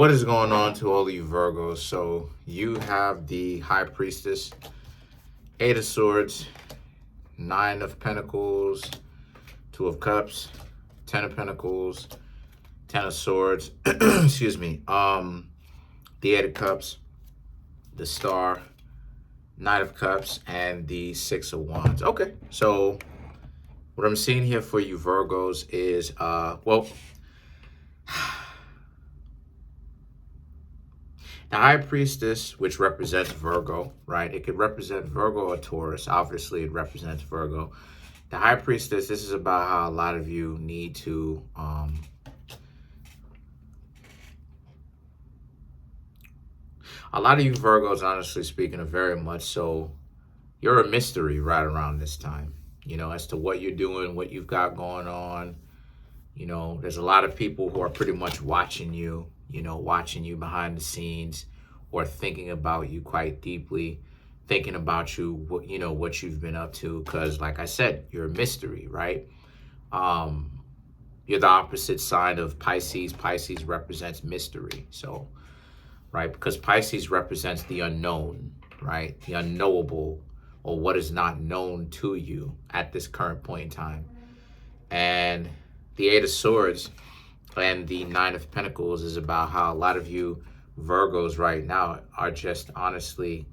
What is going on to all of you Virgos? So you have the High Priestess, Eight of Swords, Nine of Pentacles, Two of Cups, Ten of Pentacles, Ten of Swords, excuse me, the Eight of Cups, the Star, Knight of Cups, and the Six of Wands. Okay, so what I'm seeing here for you Virgos is, the High Priestess, which represents Virgo, right? It could represent Virgo or Taurus. Obviously, it represents Virgo. The High Priestess, this is about how a lot of you need to a lot of you Virgos, honestly speaking, are very much so, you're a mystery right around this time, you know, as to what you're doing, what you've got going on. You know, there's a lot of people who are pretty much watching you, watching you behind the scenes, or thinking about you quite deeply, thinking about you, what you've been up to. Because like I said, you're a mystery, right? You're the opposite sign of Pisces. Pisces represents mystery. So, right, because Pisces represents the unknown, right? The unknowable, or what is not known to you at this current point in time. And the Eight of Swords and the Nine of Pentacles is about how a lot of you Virgos right now are just honestly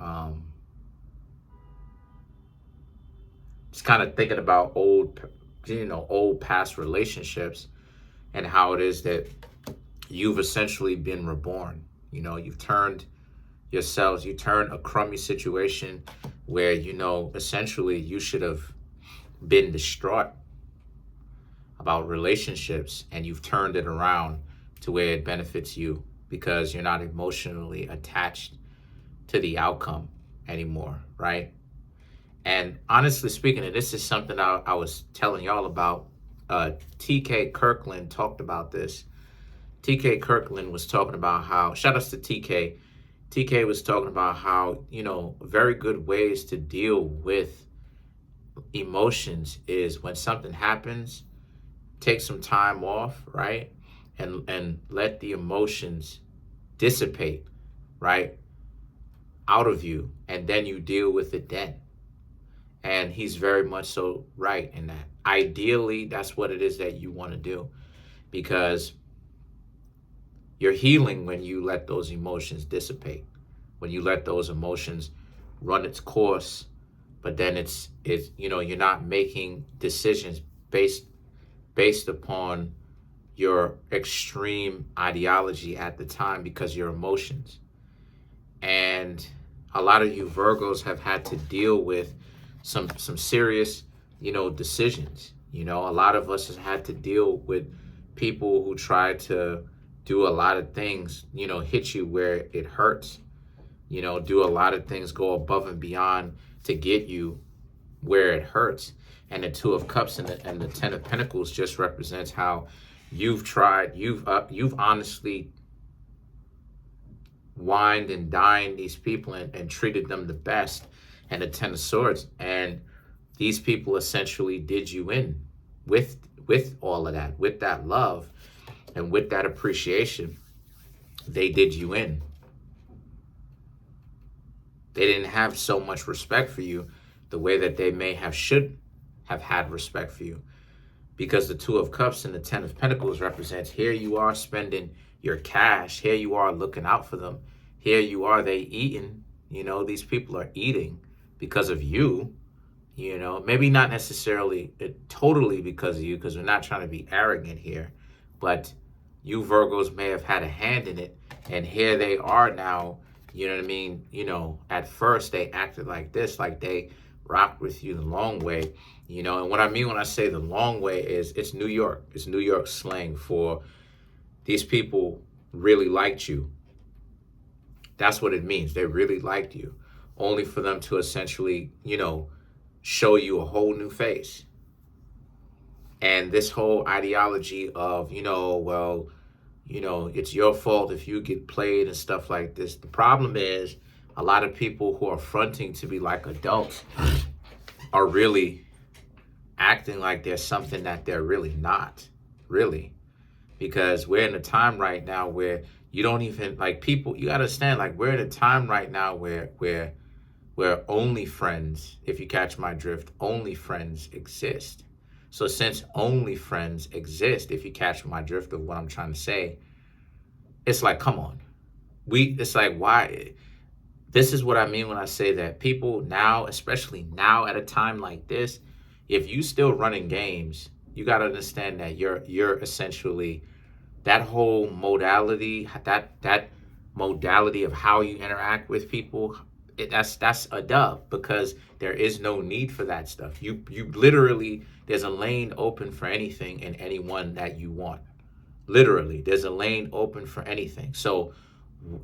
just kind of thinking about old past relationships, and how it is that you've essentially been reborn. You know, you've turned yourselves, you turned a crummy situation where, essentially you should have been distraught about relationships, and you've turned it around to where it benefits you because you're not emotionally attached to the outcome anymore, right? And honestly speaking, and this is something I was telling y'all about, TK Kirkland talked about this. TK Kirkland was talking about how, shout outs to TK. TK was talking about how, very good ways to deal with emotions is when something happens, take some time off, right? And let the emotions dissipate, right, out of you, and then you deal with it then. And he's very much so right in that. Ideally, that's what it is that you want to do, because you're healing when you let those emotions dissipate, when you let those emotions run its course, but then it's you're not making decisions based upon your extreme ideology at the time, because your emotions. And a lot of you Virgos have had to deal with some serious, decisions. A lot of us have had to deal with people who try to do a lot of things, hit you where it hurts, do a lot of things, go above and beyond to get you where it hurts. And the Two of Cups and the Ten of Pentacles just represents how you've honestly wined and dined these people and treated them the best. And the Ten of Swords, and these people essentially did you in with all of that, with that love and with that appreciation. They did you in. They didn't have so much respect for you the way that they should have had respect for you, because the Two of Cups and the Ten of Pentacles represents, here you are spending your cash, here you are looking out for them, here you are, they eating, these people are eating because of you, maybe not necessarily totally because of you, because we're not trying to be arrogant here, but you Virgos may have had a hand in it, and here they are now, you know what I mean? At first they acted like this, like they rocked with you the long way, and what I mean when I say the long way is it's New York. It's New York slang for these people really liked you. That's what it means. They really liked you, only for them to essentially, show you a whole new face. And this whole ideology of, it's your fault if you get played and stuff like this. The problem is a lot of people who are fronting to be like adults are really acting like there's something that they're really not, really. Because we're in a time right now where You don't even like people. You gotta understand, like we're at a time right now where only friends, if you catch my drift, only friends exist. So since only friends exist, if you catch my drift of what I'm trying to say, it's like, come on. It's like, why? This is what I mean when I say that people now, especially now at a time like this, if you still running games, you got to understand that you're essentially that whole modality, that modality of how you interact with people, that's a dub, because there is no need for that stuff. You literally, there's a lane open for anything and anyone that you want. Literally, there's a lane open for anything. So,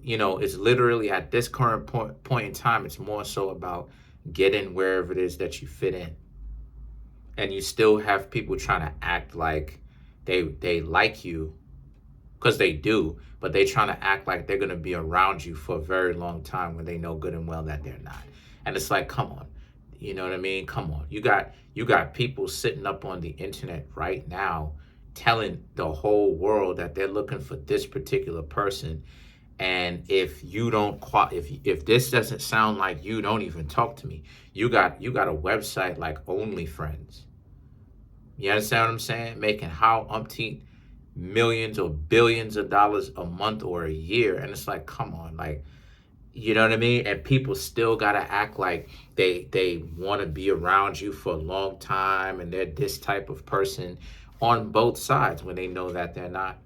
it's literally at this current point in time, it's more so about getting wherever it is that you fit in. And you still have people trying to act like they like you, because they do, but they trying to act like they're going to be around you for a very long time when they know good and well that they're not. And it's like, come on. You know what I mean? Come on. You got people sitting up on the internet right now telling the whole world that they're looking for this particular person. And if you don't if this doesn't sound like you, don't even talk to me. You got a website like OnlyFriends. You understand what I'm saying? Making how umpteen millions or billions of dollars a month or a year. And it's like, come on, like, you know what I mean? And people still gotta act like they want to be around you for a long time and they're this type of person on both sides when they know that they're not.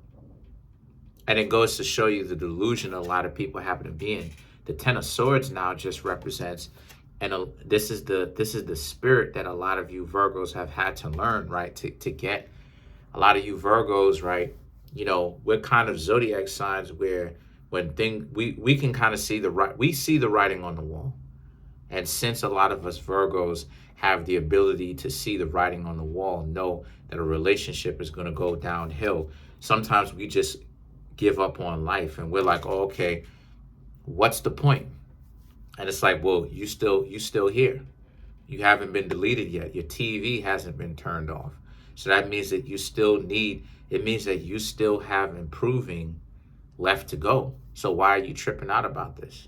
And it goes to show you the delusion a lot of people happen to be in. The Ten of Swords now just represents, and this is the spirit that a lot of you Virgos have had to learn, right? To get. A lot of you Virgos, right? We're kind of zodiac signs where when we can kind of see we see the writing on the wall. And since a lot of us Virgos have the ability to see the writing on the wall, know that a relationship is going to go downhill, sometimes we just give up on life and we're like, oh, okay, what's the point? And it's like, well, you still here. You haven't been deleted yet. Your TV hasn't been turned off. So that means that it means that you still have improving left to go. So why are you tripping out about this?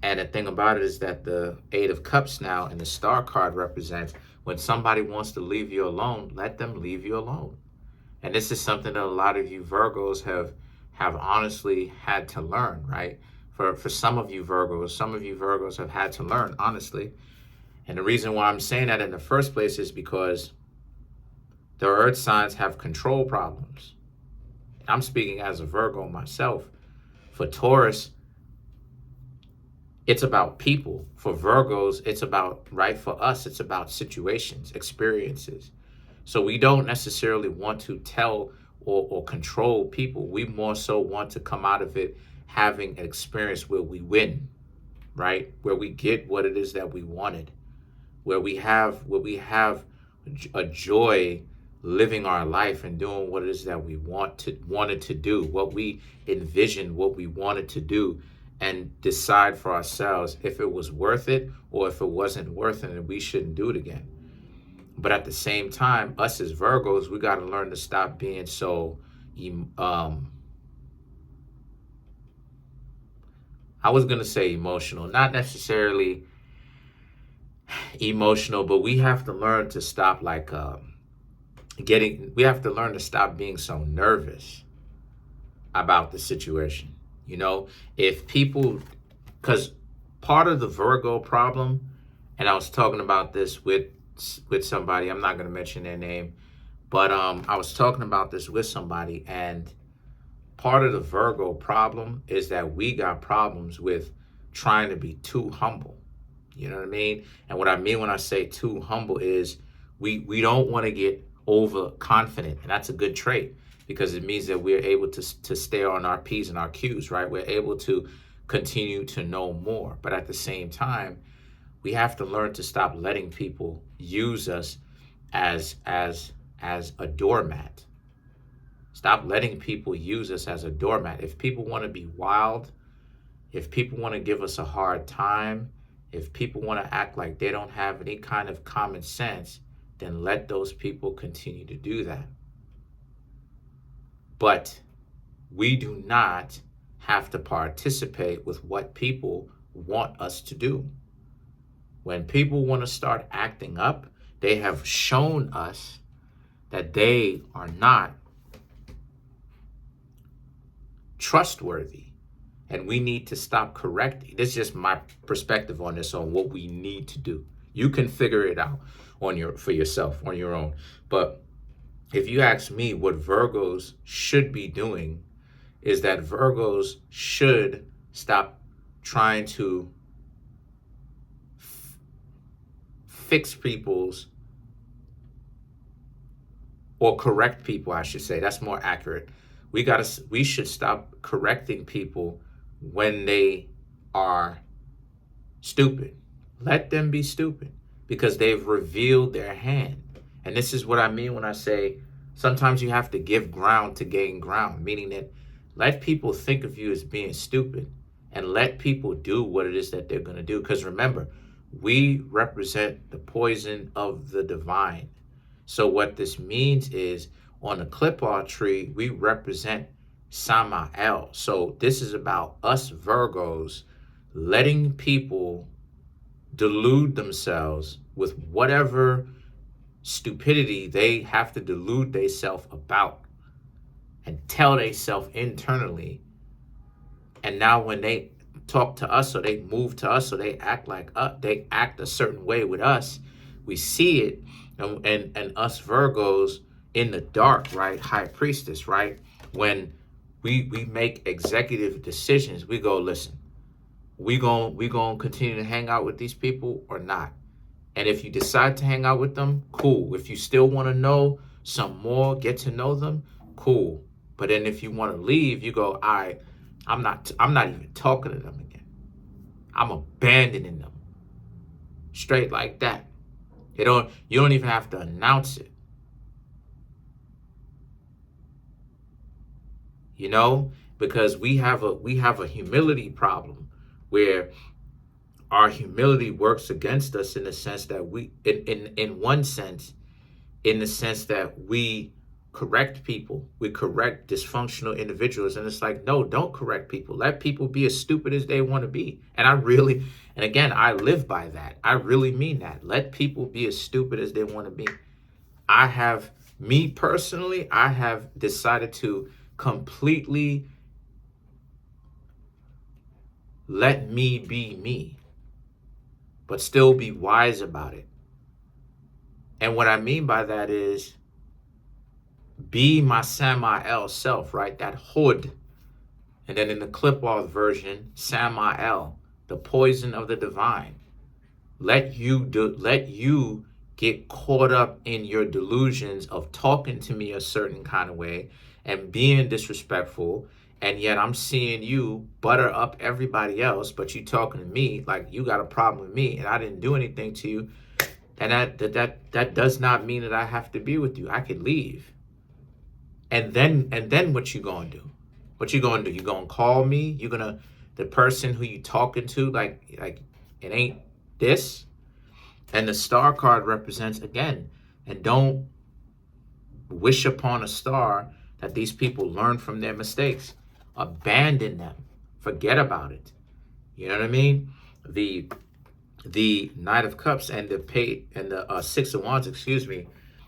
And the thing about it is that the Eight of Cups now and the Star card represents when somebody wants to leave you alone, let them leave you alone. And this is something that a lot of you Virgos have honestly had to learn, right? For some of you Virgos have had to learn, honestly. And the reason why I'm saying that in the first place is because the earth signs have control problems. I'm speaking as a Virgo myself. For Taurus, it's about people. For Virgos, it's about, right, for us, it's about situations, experiences. So we don't necessarily want to tell or control people. We more so want to come out of it having an experience where we win, right? Where we get what it is that we wanted. Where we have a joy living our life and doing what it is that we wanted to do, what we envisioned, what we wanted to do, and decide for ourselves if it was worth it or if it wasn't worth it and we shouldn't do it again. But at the same time, us as Virgos, we got to learn to stop being so I was going to say emotional, not necessarily emotional, but we have to learn to stop we have to learn to stop being so nervous about the situation. If people, because part of the Virgo problem, and I was talking about this with somebody, I'm not going to mention their name, but I was talking about this with somebody, and part of the Virgo problem is that we got problems with trying to be too humble. You know what I mean? And what I mean when I say too humble is we don't want to get overconfident. And that's a good trait because it means that we're able to stay on our P's and our Q's, right? We're able to continue to know more. But at the same time, we have to learn to stop letting people use us as a doormat. Stop letting people use us as a doormat. If people want to be wild, if people want to give us a hard time, if people want to act like they don't have any kind of common sense, then let those people continue to do that. But we do not have to participate with what people want us to do. When people want to start acting up, they have shown us that they are not trustworthy. And we need to stop correcting. This is just my perspective on this, on what we need to do. You can figure it out for yourself, on your own. But if you ask me, what Virgos should be doing is that Virgos should stop trying to fix people's, or correct people, I should say. That's more accurate. We should stop correcting people when they are stupid. Let them be stupid, because they've revealed their hand. And this is what I mean when I say sometimes you have to give ground to gain ground, meaning that let people think of you as being stupid and let people do what it is that they're going to do. Because remember, we represent the poison of the divine. So what this means is, on the clip art tree, we represent Samael. So this is about us Virgos letting people delude themselves with whatever stupidity they have to delude themselves about, and tell themselves internally. And now when they talk to us, or they move to us, or they act like us, they act a certain way with us, we see it. And us Virgos in the dark, right? High priestess, right? When we make executive decisions, we go, listen, we gonna continue to hang out with these people or not? And if you decide to hang out with them, cool. If you still want to know some more, get to know them, cool. But then if you want to leave, you go, all right, I'm not even talking to them again. I'm abandoning them. Straight like that. You don't even have to announce it. You know, because we have a humility problem, where our humility works against us in the sense that in one sense, in the sense that we correct people, we correct dysfunctional individuals. And it's like, no, don't correct people. Let people be as stupid as they want to be. And again, I live by that. I really mean that. Let people be as stupid as they want to be. Me personally, I have decided to completely let me be me, but still be wise about it. And what I mean by that is, be my Samael self, right? That hood. And then in the clip art version, Samael, the poison of the divine. Let you get caught up in your delusions of talking to me a certain kind of way and being disrespectful, and yet I'm seeing you butter up everybody else, but you talking to me like you got a problem with me and I didn't do anything to you. And that does not mean that I have to be with you. I could leave. And then what you gonna do? What you gonna do? You gonna call me? The person who you talking to, like it ain't this? And the star card represents, again, and don't wish upon a star that these people learn from their mistakes. Abandon them. Forget about it. You know what I mean? The Knight of Cups and the Six of Wands,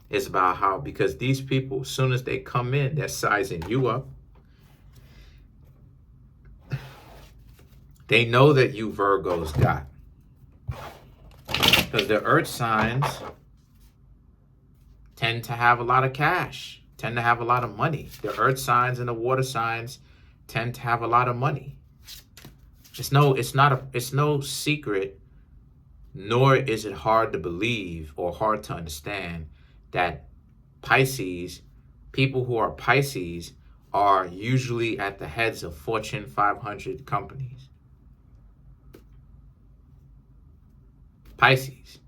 is about how, because these people, as soon as they come in, they're sizing you up. They know that you Virgos got. Because the earth signs tend to have a lot of cash, tend to have a lot of money. The earth signs and the water signs tend to have a lot of money. It's no secret, nor is it hard to believe or hard to understand that people who are Pisces are usually at the heads of Fortune 500 companies. Pisces,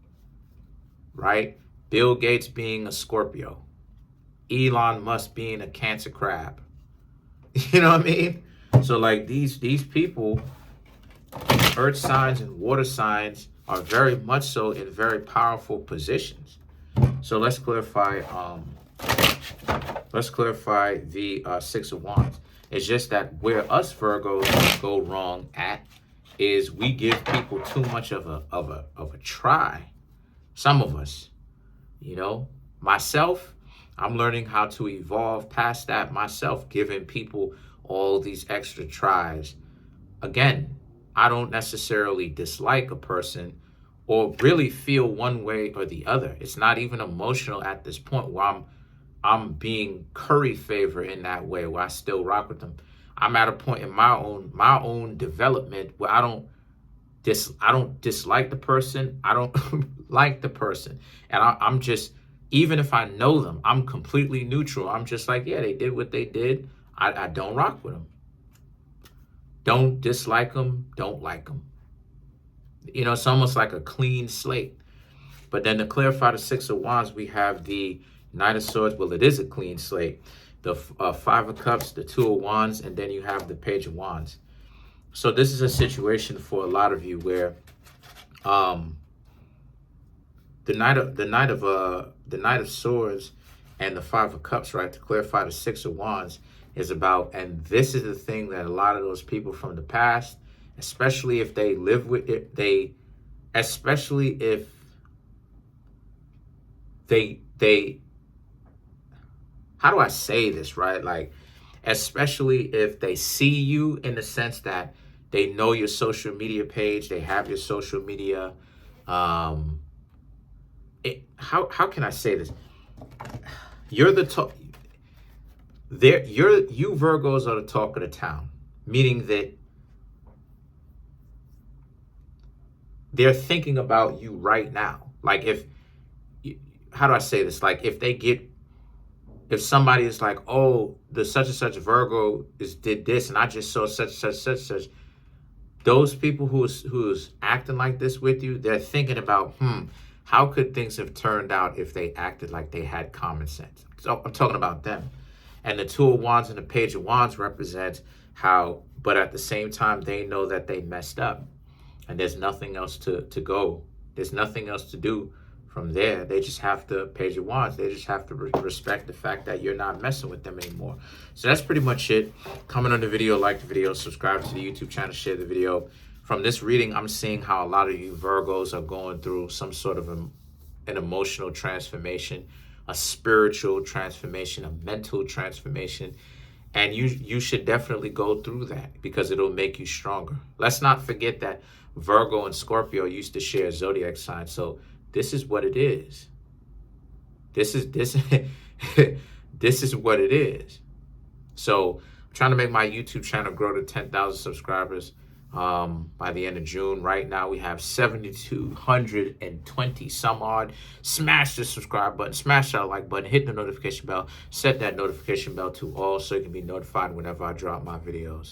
right? Bill Gates being a Scorpio. Elon Musk being a Cancer crab. You know what I mean? So like these people, earth signs and water signs, are very much so in very powerful positions. So let's clarify the Six of Wands. It's just that where us Virgos go wrong at is we give people too much of a try. Some of us, you know, myself, I'm learning how to evolve past that myself, giving people all these extra tries. Again, I don't necessarily dislike a person or really feel one way or the other. It's not even emotional at this point where I'm being curry favor in that way where I still rock with them. I'm at a point in my own development where I don't dislike the person. I don't like the person. And I'm just, even if I know them, I'm completely neutral. I'm just like, yeah, they did what they did. I don't rock with them. Don't dislike them. Don't like them. You know, it's almost like a clean slate. But then to clarify the Six of Wands, we have the Knight of Swords. Well, it is a clean slate. The Five of Cups, the Two of Wands, and then you have the Page of Wands. So this is a situation for a lot of you where the Knight of Swords and the Five of Cups, right? To clarify the Six of Wands is about, and this is the thing that a lot of those people from the past, especially if they live with it, especially if they how do I say this, right? Like, especially if they see you in the sense that they know your social media page, they have your social media. How can I say this? You're the talk. You Virgos are the talk of the town, meaning that they're thinking about you right now. Like how do I say this? Like if somebody is like, oh, the such and such Virgo did this, and I just saw such, those people who's acting like this with you, they're thinking about, how could things have turned out if they acted like they had common sense? So I'm talking about them. And the Two of Wands and the Page of Wands represents how, but at the same time, they know that they messed up. And there's nothing else to go. There's nothing else to do from there. They just have to, Page of Wands, they just have to respect the fact that you're not messing with them anymore. So that's pretty much it. Comment on the video, like the video, subscribe to the YouTube channel, share the video. From this reading, I'm seeing how a lot of you Virgos are going through some sort of an emotional transformation, a spiritual transformation, a mental transformation. And you should definitely go through that because it'll make you stronger. Let's not forget that Virgo and Scorpio used to share zodiac signs. So this is what it is. This is this is what it is. So I'm trying to make my YouTube channel grow to 10,000 subscribers by the end of June. Right now we have 7,220 some odd. Smash the subscribe button, smash that like button, hit the notification bell, set that notification bell to all so you can be notified whenever I drop my videos.